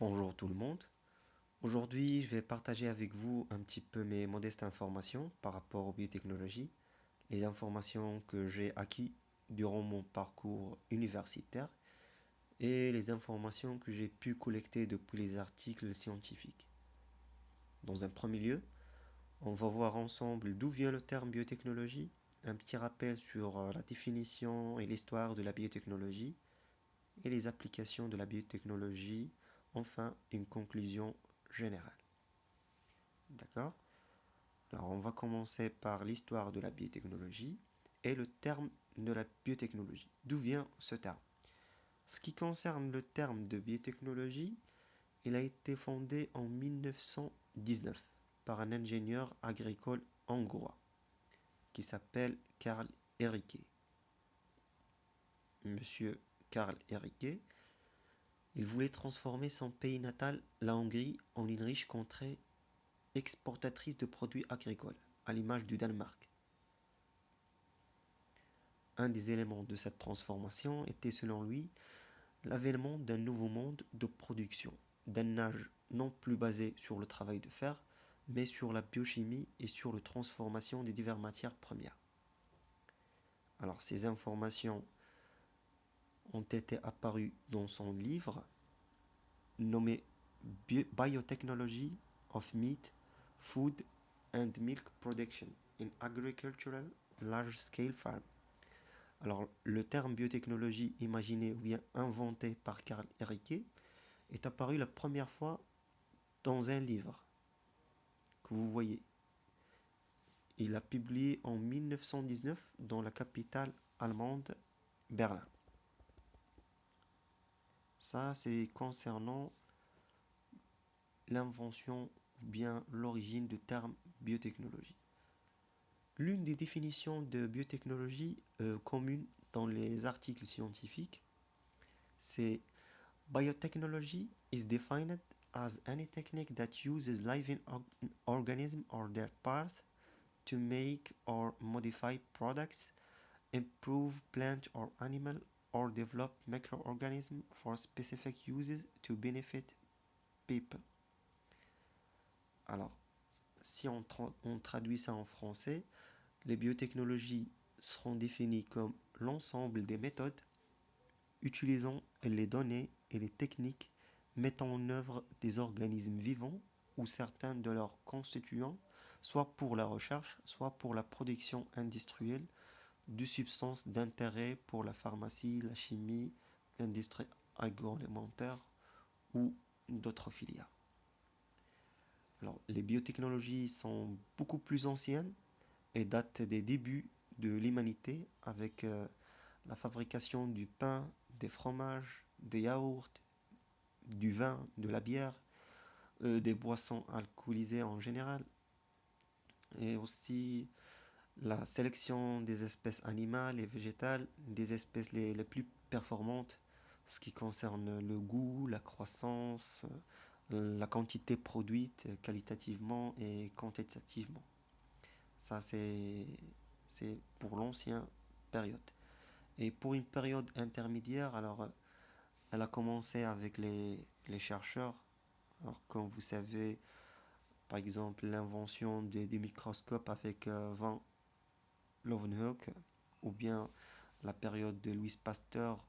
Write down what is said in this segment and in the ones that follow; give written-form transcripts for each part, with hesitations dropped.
Bonjour tout le monde. Aujourd'hui, je vais partager avec vous un petit peu mes modestes informations par rapport aux biotechnologies, les informations que j'ai acquises durant mon parcours universitaire et les informations que j'ai pu collecter depuis les articles scientifiques. Dans un premier lieu, on va voir ensemble d'où vient le terme biotechnologie, un petit rappel sur la définition et l'histoire de la biotechnologie et les applications de la biotechnologie, enfin une conclusion générale. D'accord? Alors, on va commencer par l'histoire de la biotechnologie et le terme de la biotechnologie. D'où vient ce terme? Ce qui concerne le terme de biotechnologie, il a été fondé en 1919 par un ingénieur agricole hongrois qui s'appelle Karl Ehricke. Monsieur Karl Ehricke, il voulait transformer son pays natal, la Hongrie, en une riche contrée exportatrice de produits agricoles, à l'image du Danemark. Un des éléments de cette transformation était selon lui l'avènement d'un nouveau monde de production, d'un âge non plus basé sur le travail de fer, mais sur la biochimie et sur la transformation des diverses matières premières. Alors ces informations ont été apparues dans son livre nommé Biotechnology of Meat, Food and Milk Production in Agricultural Large Scale Farm. Alors, le terme biotechnologie imaginé ou bien inventé par Karl Ehricke est apparu la première fois dans un livre que vous voyez. Il a publié en 1919 dans la capitale allemande, Berlin. Ça, c'est concernant l'invention ou bien l'origine du terme biotechnologie. L'une des définitions de biotechnologie communes dans les articles scientifiques, c'est biotechnology is defined as any technique that uses living organisms or their parts to make or modify products, improve plant or animal, or develop microorganisms for specific uses to benefit people. Alors, si on traduit ça en français, les biotechnologies seront définies comme l'ensemble des méthodes utilisant les données et les techniques mettant en œuvre des organismes vivants ou certains de leurs constituants, soit pour la recherche, soit pour la production industrielle de substances d'intérêt pour la pharmacie, la chimie, l'industrie agroalimentaire ou d'autres filières. Alors, les biotechnologies sont beaucoup plus anciennes et datent des débuts de l'humanité avec la fabrication du pain, des fromages, des yaourts, du vin, de la bière, des boissons alcoolisées en général, et aussi la sélection des espèces animales et végétales, des espèces les plus performantes, ce qui concerne le goût, la croissance, la quantité produite qualitativement et quantitativement. Ça, c'est pour l'ancienne période. Et pour une période intermédiaire, alors elle a commencé avec les chercheurs. Alors, comme vous savez, par exemple, l'invention des microscopes avec Van Leeuwenhoek, ou bien la période de Louis Pasteur,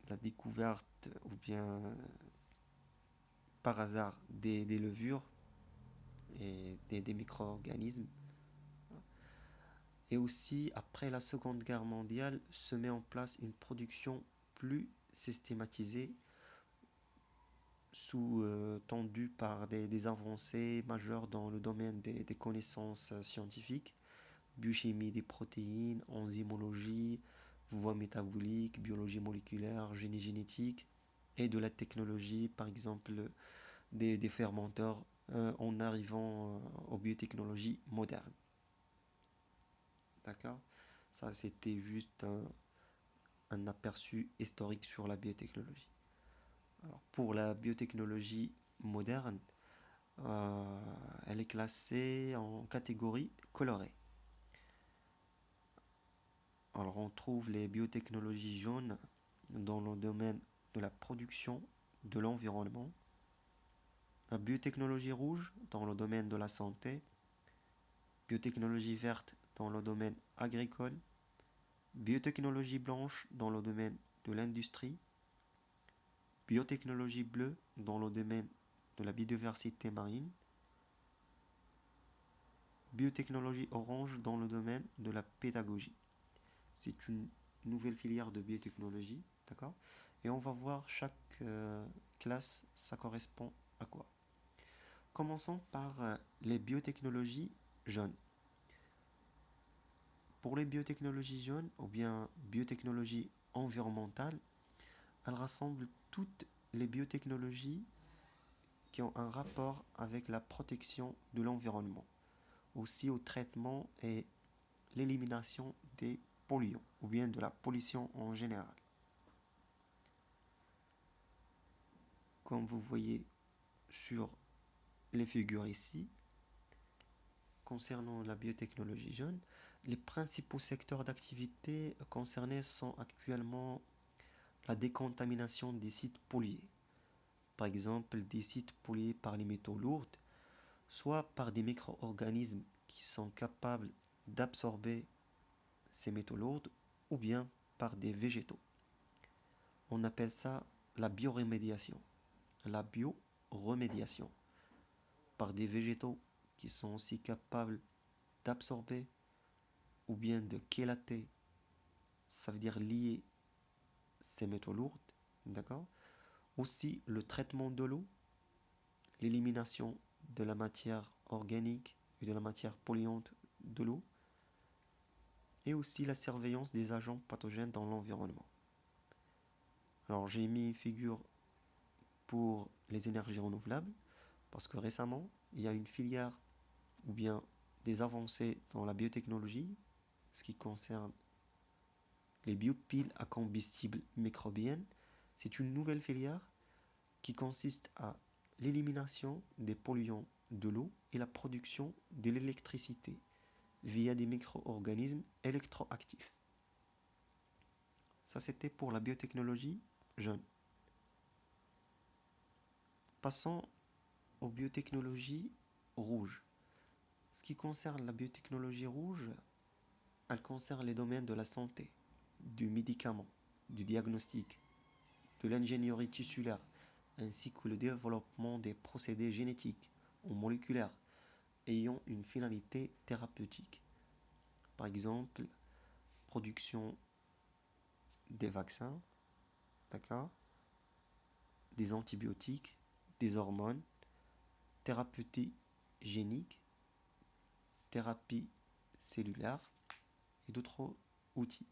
la découverte, ou bien par hasard, des levures et des micro-organismes. Et aussi, après la Seconde Guerre mondiale, se met en place une production plus systématisée, sous-tendue par des avancées majeures dans le domaine des connaissances scientifiques, biochimie des protéines, enzymologie, voie métabolique, biologie moléculaire, génie génétique, et de la technologie, par exemple des fermenteurs, en arrivant aux biotechnologies modernes. D'accord? Ça, c'était juste un aperçu historique sur la biotechnologie. Alors, pour la biotechnologie moderne, elle est classée en catégorie colorée. Alors, on trouve les biotechnologies jaunes dans le domaine de la production de l'environnement, la biotechnologie rouge dans le domaine de la santé, biotechnologie verte dans le domaine agricole, biotechnologie blanche dans le domaine de l'industrie, biotechnologie bleue dans le domaine de la biodiversité marine, biotechnologie orange dans le domaine de la pédagogie. C'est une nouvelle filière de biotechnologie, d'accord? Et on va voir chaque classe, ça correspond à quoi. Commençons par les biotechnologies jaunes. Pour les biotechnologies jaunes, ou bien biotechnologie environnementale, elles rassemblent toutes les biotechnologies qui ont un rapport avec la protection de l'environnement, aussi au traitement et l'élimination des polluants, ou bien de la pollution en général. Comme vous voyez sur les figures ici, concernant la biotechnologie jaune, les principaux secteurs d'activité concernés sont actuellement la décontamination des sites pollués. Par exemple, des sites pollués par les métaux lourds, soit par des micro-organismes qui sont capables d'absorber ces métaux lourds, ou bien par des végétaux. On appelle ça la bioremédiation. La bioremédiation. Par des végétaux qui sont aussi capables d'absorber ou bien de chélater, ça veut dire lier ces métaux lourds, d'accord? Aussi le traitement de l'eau, l'élimination de la matière organique et de la matière polluante de l'eau, et aussi la surveillance des agents pathogènes dans l'environnement. Alors j'ai mis une figure pour les énergies renouvelables, parce que récemment, il y a une filière ou bien des avancées dans la biotechnologie, ce qui concerne les biopiles à combustible microbienne. C'est une nouvelle filière qui consiste à l'élimination des polluants de l'eau et la production de l'électricité via des micro-organismes électroactifs. Ça, c'était pour la biotechnologie jeune. Passons aux biotechnologies rouges. Ce qui concerne la biotechnologie rouge, elle concerne les domaines de la santé, du médicament, du diagnostic, de l'ingénierie tissulaire, ainsi que le développement des procédés génétiques ou moléculaires ayant une finalité thérapeutique. Par exemple, production des vaccins, d'accord, des antibiotiques, des hormones, thérapeutique génique, thérapie cellulaire et d'autres outils.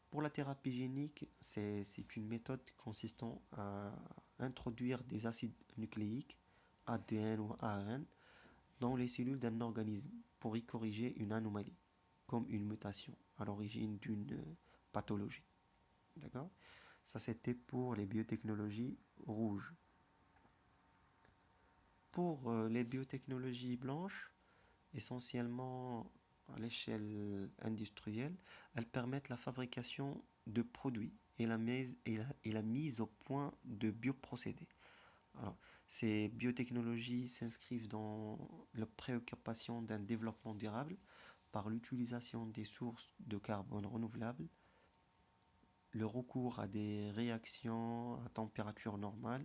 Pour la thérapie génique, c'est une méthode consistant à introduire des acides nucléiques, ADN ou ARN, dans les cellules d'un organisme pour y corriger une anomalie, comme une mutation à l'origine d'une pathologie. D'accord? Ça, c'était pour les biotechnologies rouges. Pour les biotechnologies blanches, essentiellement à l'échelle industrielle, elles permettent la fabrication de produits et la mise au point de bioprocédés. Alors, ces biotechnologies s'inscrivent dans la préoccupation d'un développement durable par l'utilisation des sources de carbone renouvelables, le recours à des réactions à température normale,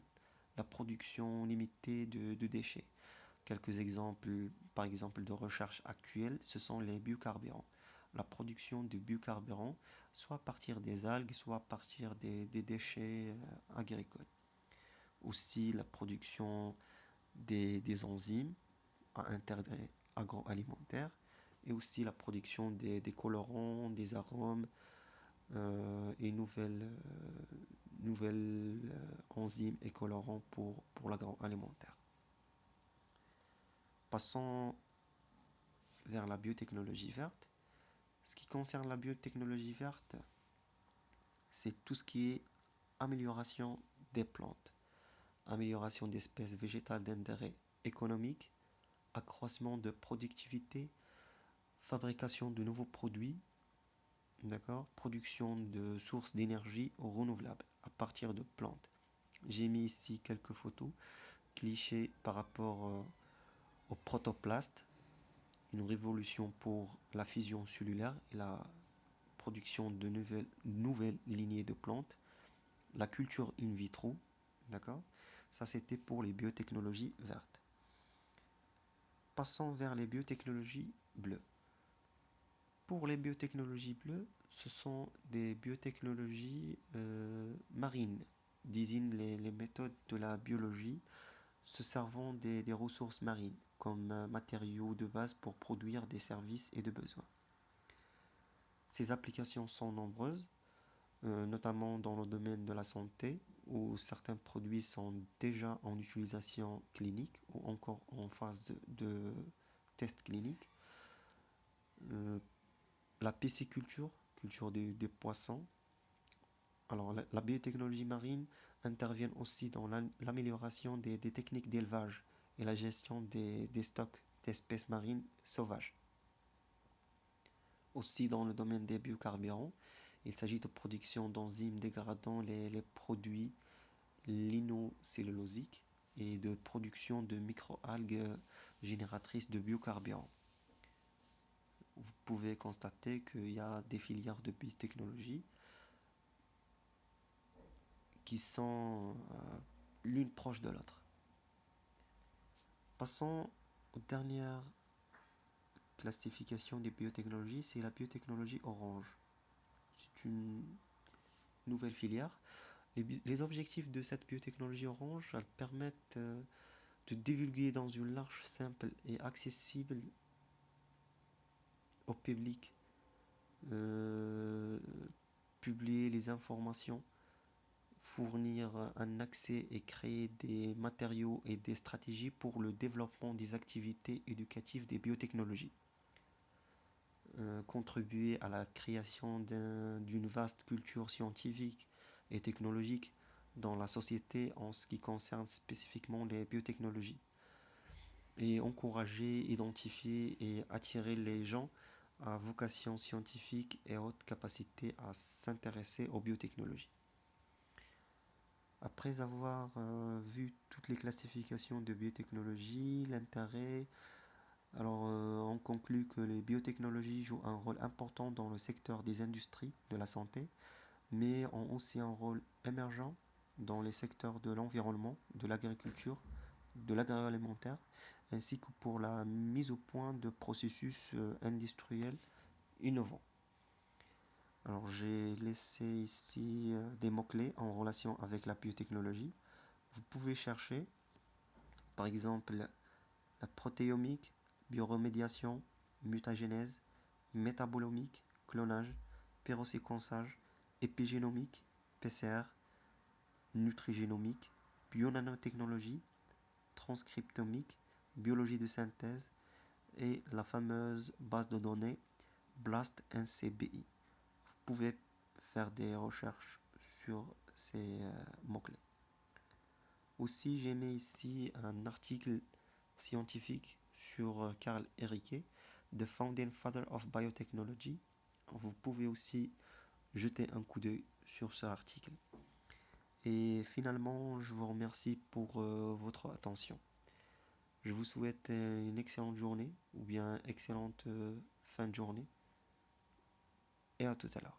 la production limitée de déchets. Quelques exemples, par exemple, de recherche actuelle, ce sont les biocarburants. La production de biocarburants, soit à partir des algues, soit à partir des déchets agricoles. Aussi la production des enzymes à intérêt agroalimentaire et aussi la production des colorants, des arômes et nouvelles enzymes et colorants pour l'agroalimentaire. Passons vers la biotechnologie verte. Ce qui concerne la biotechnologie verte, c'est tout ce qui est amélioration des plantes, amélioration d'espèces végétales d'intérêt économique, accroissement de productivité, fabrication de nouveaux produits, d'accord, production de sources d'énergie renouvelables à partir de plantes, J'ai mis ici quelques photos clichés par rapport au protoplaste, une révolution pour la fusion cellulaire et la production de nouvelles lignées de plantes, la culture in vitro, d'accord? Ça, c'était pour les biotechnologies vertes. Passons vers les biotechnologies bleues. Pour les biotechnologies bleues, ce sont des biotechnologies marines, désignent les méthodes de la biologie se servant des ressources marines comme matériaux de base pour produire des services et de besoins. Ces applications sont nombreuses, notamment dans le domaine de la santé, où certains produits sont déjà en utilisation clinique ou encore en phase de test clinique. Euh, la pisciculture, culture des poissons. Alors, la biotechnologie marine intervient aussi dans l'amélioration des techniques d'élevage et la gestion des stocks d'espèces marines sauvages. Aussi, dans le domaine des biocarburants, il s'agit de production d'enzymes dégradant les produits lignocellulosiques et de production de microalgues génératrices de biocarburants. Vous pouvez constater qu'il y a des filières de biotechnologie qui sont l'une proche de l'autre. Passons aux dernières classifications des biotechnologies, c'est la biotechnologie orange. C'est une nouvelle filière. Les objectifs de cette biotechnologie orange, elles permettent de divulguer dans une large, simple et accessible au public, euh, publier les informations, fournir un accès et créer des matériaux et des stratégies pour le développement des activités éducatives des biotechnologies. Contribuer à la création d'une vaste culture scientifique et technologique dans la société en ce qui concerne spécifiquement les biotechnologies. Et encourager, identifier et attirer les gens à vocation scientifique et haute capacité à s'intéresser aux biotechnologies. Après avoir vu toutes les classifications de biotechnologie, l'intérêt, on conclut que les biotechnologies jouent un rôle important dans le secteur des industries de la santé, mais ont aussi un rôle émergent dans les secteurs de l'environnement, de l'agriculture, de l'agroalimentaire, ainsi que pour la mise au point de processus industriels innovants. Alors j'ai laissé ici des mots-clés en relation avec la biotechnologie. Vous pouvez chercher, par exemple, la protéomique, bioremédiation, mutagénèse, métabolomique, clonage, pyroséquençage, épigénomique, PCR, nutrigénomique, bionanotechnologie, transcriptomique, biologie de synthèse et la fameuse base de données BLAST-NCBI. Vous pouvez faire des recherches sur ces mots-clés. Aussi, j'ai mis ici un article scientifique sur Carl Henrique, The Founding Father of Biotechnology. Vous pouvez aussi jeter un coup d'œil sur ce article. Et finalement, je vous remercie pour votre attention. Je vous souhaite une excellente journée ou bien excellente fin de journée. Et à tout à l'heure.